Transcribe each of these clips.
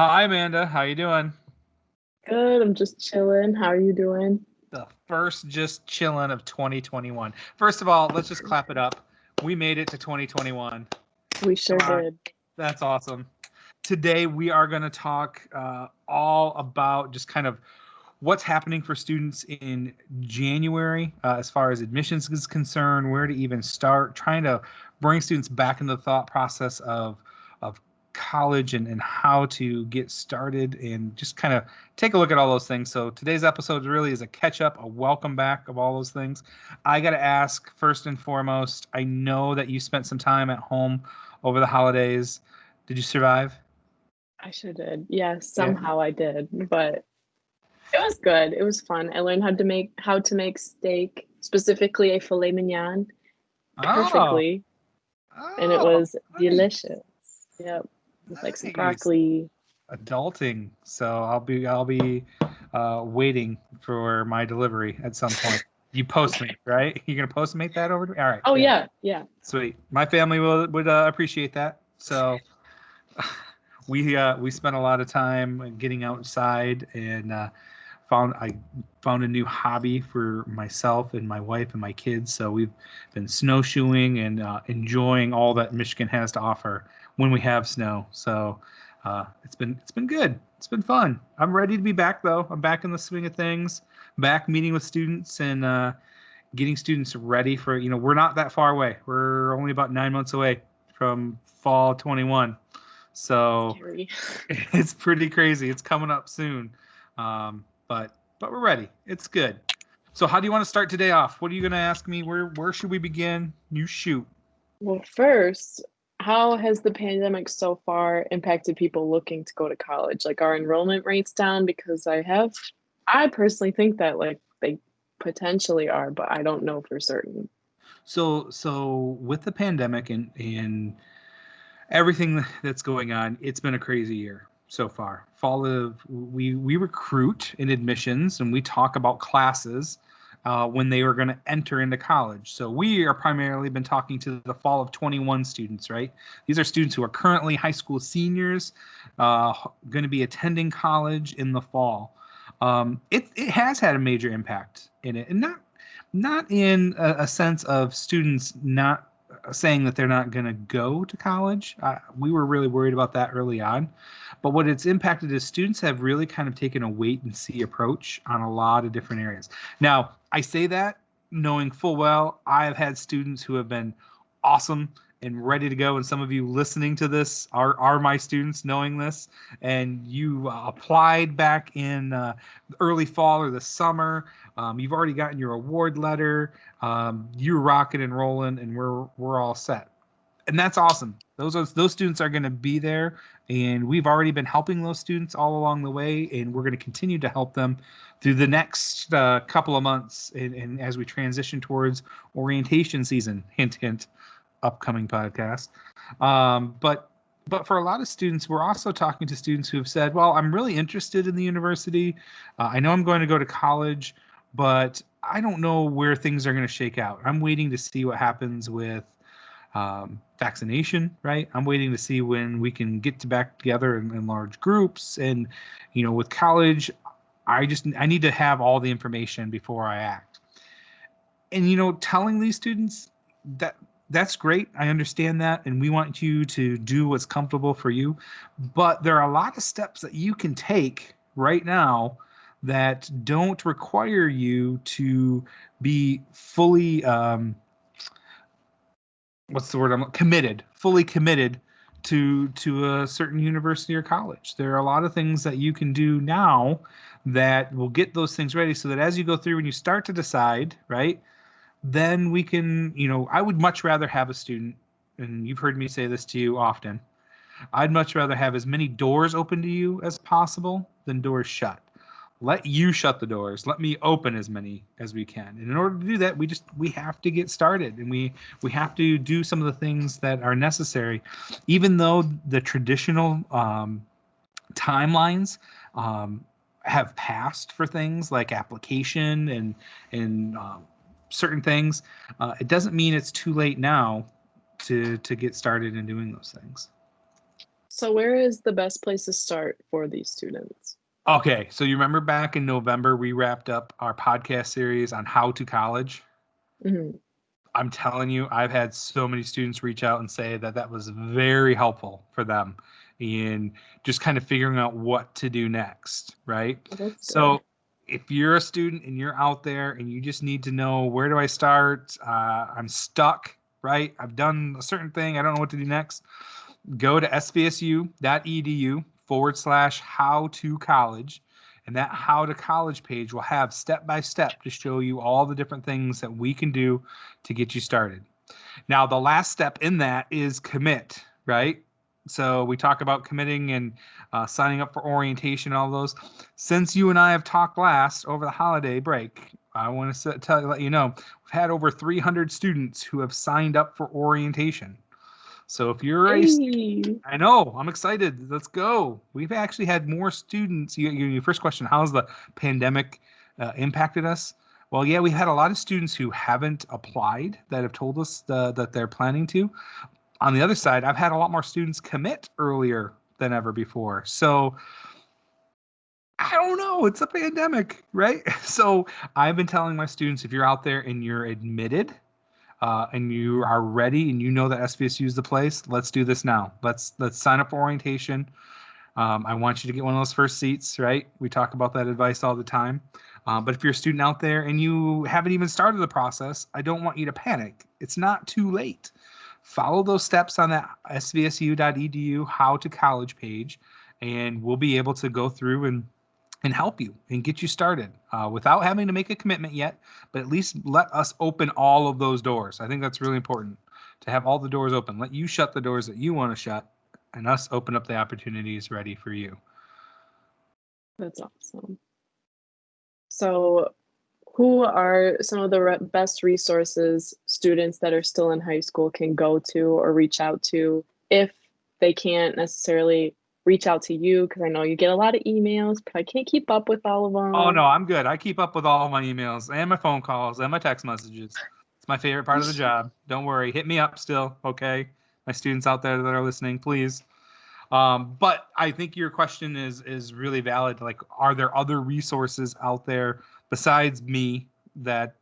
Hi, Amanda. How you doing? Good. I'm just chilling. How are you doing? The first just chillin' of 2021. First of all, let's just clap it up. We made it to 2021. We Come sure on. did. That's awesome. Today, we are going to talk all about just kind of what's happening for students in January as far as admissions is concerned, where to even start, trying to bring students back into the thought process of college and how to get started and just kind of take a look at all those things. So today's episode really is a catch up, a welcome back of all those things. I got to ask first and foremost, I know that you spent some time at home over the holidays. Did you survive? I sure did. Yeah, Yeah. somehow I did, but it was good. It was fun. I learned how to make steak, specifically a filet mignon, Oh, perfectly, and it oh, was nice. delicious. Yep, with like some Nice. broccoli. Adulting. So I'll be waiting for my delivery at some point. You Postmate, right? You're gonna Postmate that over to me? All right, Oh yeah. yeah, yeah. Sweet. My family would appreciate that. So we spent a lot of time getting outside and I found a new hobby for myself and my wife and my kids. So we've been snowshoeing and enjoying all that Michigan has to offer when we have snow. So it's been good. It's been fun. I'm ready to be back though. I'm back in the swing of things. Back meeting with students and getting students ready for, we're not that far away. We're only about 9 months away from fall 21. So Scary. it's pretty crazy. It's coming up soon. But we're ready. It's good. So how do you want to start today off? What are you going to ask me? Where should we begin? You shoot. Well, first, how has the pandemic so far impacted people looking to go to college? Like, are enrollment rates down? Because I personally think that like they potentially are, but I don't know for certain. So with the pandemic and everything that's going on, it's been a crazy year so far. Fall of we recruit in admissions and we talk about classes when they were going to enter into college. So we are primarily been talking to the fall of 21 students, right? These are students who are currently high school seniors, going to be attending college in the fall. It has had a major impact in it, and not in a sense of students not saying that they're not going to go to college. We were really worried about that early on. But what it's impacted is students have really kind of taken a wait and see approach on a lot of different areas. Now, I say that knowing full well I have had students who have been awesome and ready to go. And some of you listening to this are my students knowing this. And you applied back in early fall or the summer. You've already gotten your award letter. You're rocking and rolling, and we're all set. And that's awesome. Those students are going to be there, and we've already been helping those students all along the way, and we're going to continue to help them through the next couple of months, and as we transition towards orientation season. Hint, hint. Upcoming podcast. But for a lot of students, we're also talking to students who have said, "Well, I'm really interested in the university. I know I'm going to go to college, but I don't know where things are going to shake out. I'm waiting to see what happens with vaccination, right? I'm waiting to see when we can get back together in large groups. And, with college, I need to have all the information before I act. And, telling these students that that's great. I understand that. And we want you to do what's comfortable for you. But there are a lot of steps that you can take right now that don't require you to be fully what's the word I'm committed, fully committed to a certain university or college. There are a lot of things that you can do now that will get those things ready so that as you go through and you start to decide, right? Then we can, I would much rather have a student, and you've heard me say this to you often. I'd much rather have as many doors open to you as possible than doors shut. Let you shut the doors. Let me open as many as we can. And in order to do that, we have to get started, and we have to do some of the things that are necessary, even though the traditional timelines um, have passed for things like application and certain things. It doesn't mean it's too late now to get started in doing those things. So where is the best place to start for these students? Okay, so you remember back in November, we wrapped up our podcast series on how to college. Mhm. I'm telling you, I've had so many students reach out and say that that was very helpful for them in just kind of figuring out what to do next, right? Oh, that's good. So if you're a student and you're out there and you just need to know where do I start, I'm stuck, right? I've done a certain thing, I don't know what to do next. Go to svsu.edu/how to college. And that how to college page will have step by step to show you all the different things that we can do to get you started. Now, the last step in that is commit, right? So we talk about committing and signing up for orientation, all those. Since you and I have talked last over the holiday break, I want to let you know we've had over 300 students who have signed up for orientation. So if you're a Hey. I know. I'm excited. Let's go. We've actually had more students. Your first question, how's the pandemic impacted us? Well, yeah, we had a lot of students who haven't applied that have told us that they're planning to. On the other side, I've had a lot more students commit earlier than ever before. So I don't know. It's a pandemic, right? So I've been telling my students if you're out there and you're admitted, and you are ready and you know that SVSU is the place, let's do this now. Let's sign up for orientation. I want you to get one of those first seats, right? We talk about that advice all the time. But if you're a student out there and you haven't even started the process, I don't want you to panic. It's not too late. Follow those steps on that svsu.edu how to college page, and we'll be able to go through and help you and get you started without having to make a commitment yet, but at least let us open all of those doors. I think that's really important to have all the doors open. Let you shut the doors that you want to shut and us open up the opportunities ready for you. That's awesome. So who are some of the best resources students that are still in high school can go to or reach out to if they can't necessarily reach out to you? Because I know you get a lot of emails, but I can't keep up with all of Oh them. no, I'm good. I keep up with all my emails and my phone calls and my text messages. It's my favorite part of the job. Don't worry. Hit me up still, okay? My students out there that are listening, please. But I think your question is really valid. Like, are there other resources out there besides me that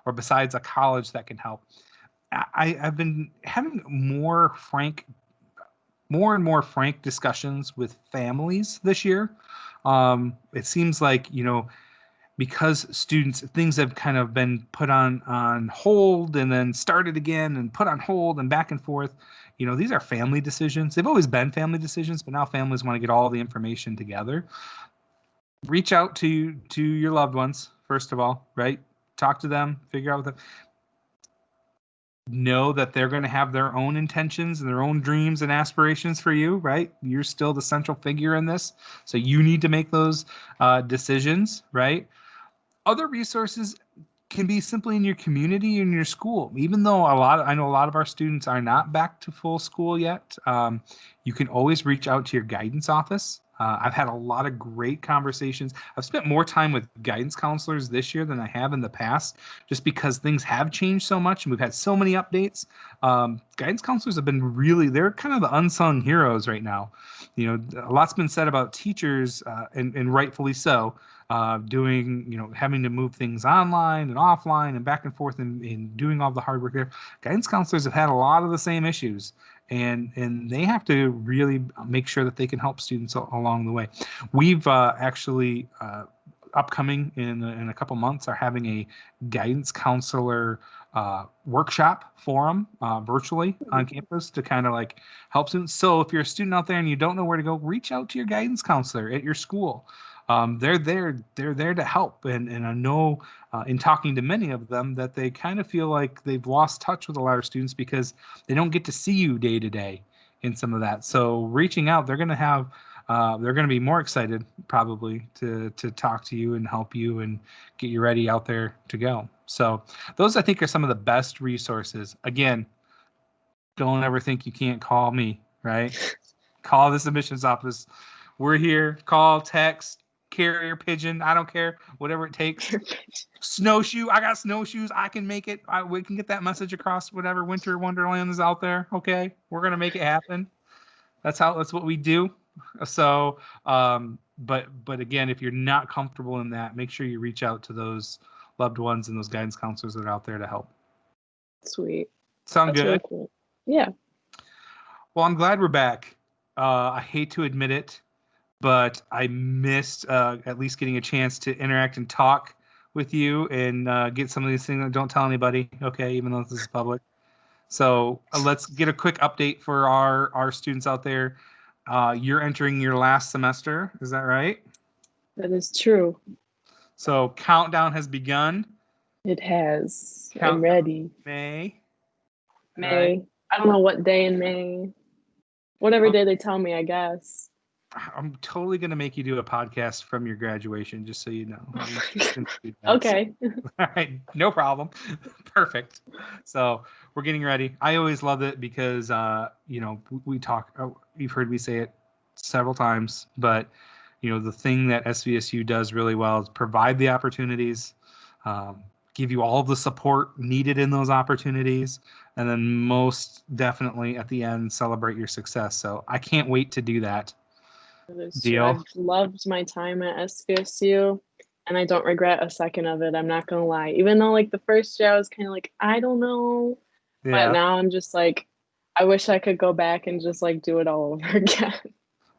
or besides a college that can help? I've been having more and more frank discussions with families this year. It seems like, because students things have kind of been put on hold and then started again and put on hold and back and forth. These are family decisions. They've always been family decisions, but now families want to get all the information together. Reach out to your loved ones first of all, right? Talk to them, figure out what know that they're going to have their own intentions and their own dreams and aspirations for you, right? You're still the central figure in this, so you need to make those decisions, right? Other resources can be simply in your community, in your school. Even though I know a lot of our students are not back to full school yet, you can always reach out to your guidance office. I've had a lot of great conversations. I've spent more time with guidance counselors this year than I have in the past, just because things have changed so much and we've had so many updates. Guidance counselors have been they're kind of the unsung heroes right now. A lot's been said about teachers, and rightfully so, doing, having to move things online and offline and back and forth and doing all the hard work there. Guidance counselors have had a lot of the same issues, and they have to really make sure that they can help students along the way. We've actually upcoming in a couple months are having a guidance counselor workshop forum virtually on campus to kind of like help students. So if you're a student out there and you don't know where to go, reach out to your guidance counselor at your school. They're there to help, and I know in talking to many of them that they kind of feel like they've lost touch with a lot of students because they don't get to see you day to day in some of that. So reaching out, they're going to be more excited probably to talk to you and help you and get you ready out there to go. So those, I think, are some of the best resources. Again, don't ever think you can't call me, right? Call this admissions office. We're here. Call, text, carrier pigeon. I don't care. Whatever it takes. Snowshoe. I got snowshoes. I can make it. We can get that message across whatever winter wonderland is out there. Okay. We're going to make it happen. That's what we do. So, but again, if you're not comfortable in that, make sure you reach out to those loved ones and those guidance counselors that are out there to help. Sweet. Sound That's good? really cool. Yeah. Well, I'm glad we're back. I hate to admit it, but I missed at least getting a chance to interact and talk with you and get some of these things. Don't tell anybody, okay? Even though this is public. So let's get a quick update for our students out there. You're entering your last semester, is that right? That is true. So countdown has begun. It has. I'm Countdown ready. May. May. Right. I don't know what day in May. Whatever day they tell me, I guess. I'm totally gonna make you do a podcast from your graduation, just so you know. Okay. All right, no problem. Perfect. So we're getting ready. I always love it because we talk. You've heard me say it several times, but the thing that SVSU does really well is provide the opportunities, give you all the support needed in those opportunities, and then most definitely at the end celebrate your success. So I can't wait to do that. That is true. Deal. I've loved my time at SVSU and I don't regret a second of it. I'm not gonna lie. Even though like the first year I was kind of like, I don't know. But Yeah. now I'm just like, I wish I could go back and just like do it all over again.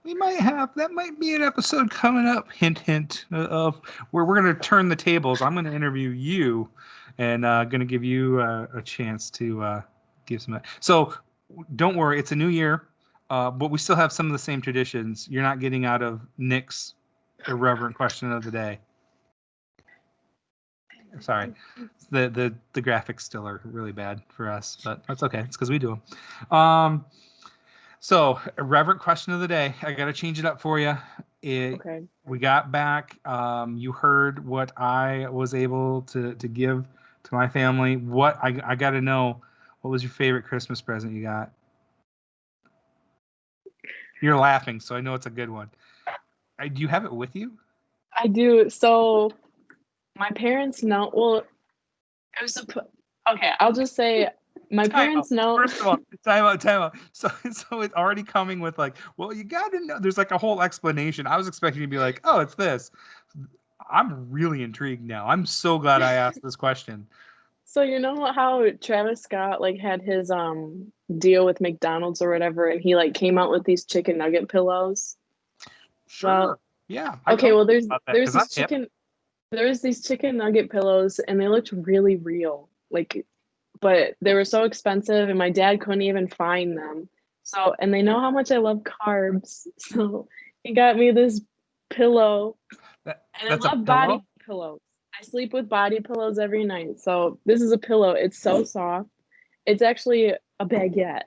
That might be an episode coming up, hint hint, of where we're going to turn the tables. I'm going to interview you and going to give you a chance to give some. So don't worry, it's a new year, but we still have some of the same traditions. You're not getting out of Nick's irreverent question of the day. Sorry, the graphics still are really bad for us, but that's okay. It's because we do them. So, irreverent question of the day. I got to change it up for you. Okay. We got back. You heard what I was able to give to my family. What I got to know. What was your favorite Christmas present you got? You're laughing, so I know it's a good one. Do you have it with you? I do. So my parents know. Well, it was okay. I'll just say my Time out. parents know. First of all, time out. So it's already coming with like, well, you got to know. There's like a whole explanation. I was expecting to be like, oh, it's this. I'm really intrigued now. I'm so glad I asked this question. So you know how Travis Scott like had his deal with McDonald's or whatever, and he like came out with these chicken nugget pillows. Sure. Well, Yeah. I okay. told Well, you about that because I'm hip. there's these chicken nugget pillows, and they looked really real. Like, but they were so expensive, and my dad couldn't even find them. So, and they know how much I love carbs, so he got me this pillow, and I That's a love body pillow? pillows. I sleep with body pillows every night. So this is a pillow. It's so soft. It's actually a baguette.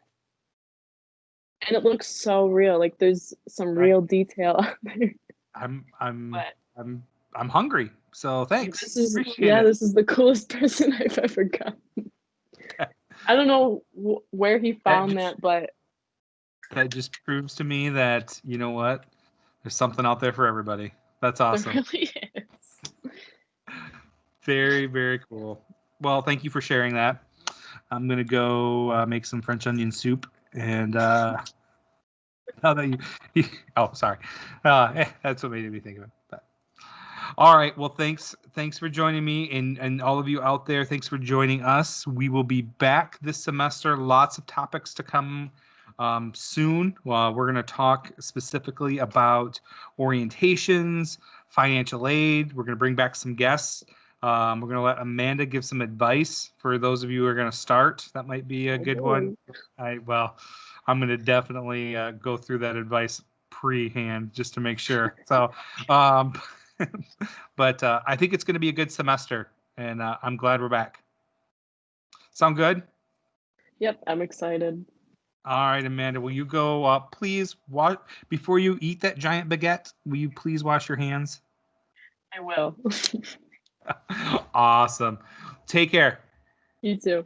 And it looks so real. Like there's some Right. real detail out there. I'm I'm But I'm I'm hungry. So thanks. this is Appreciate yeah, it. this is the coolest present I've ever gotten. I don't know where he That found just that, but that just proves to me that you know what? There's something out there for everybody. That's there awesome. really is. Very, very cool. Well, thank you for sharing that. I'm gonna go make some French onion soup and now that oh sorry, that's what made me think of it. But all right, well thanks for joining me and all of you out there. Thanks for joining us. We will be back this semester. Lots of topics to come soon. We're going to talk specifically about orientations, financial aid. We're going to bring back some guests. We're going to let Amanda give some advice for those of you who are going to start. That might be a Oh good one. boy. I'm going to definitely go through that advice pre-hand just to make sure. So, um, but I think it's going to be a good semester, and I'm glad we're back. Sound good? Yep, I'm excited. All right, Amanda, will you go, please, before you eat that giant baguette, will you please wash your hands? I will. Awesome. Take care. You too.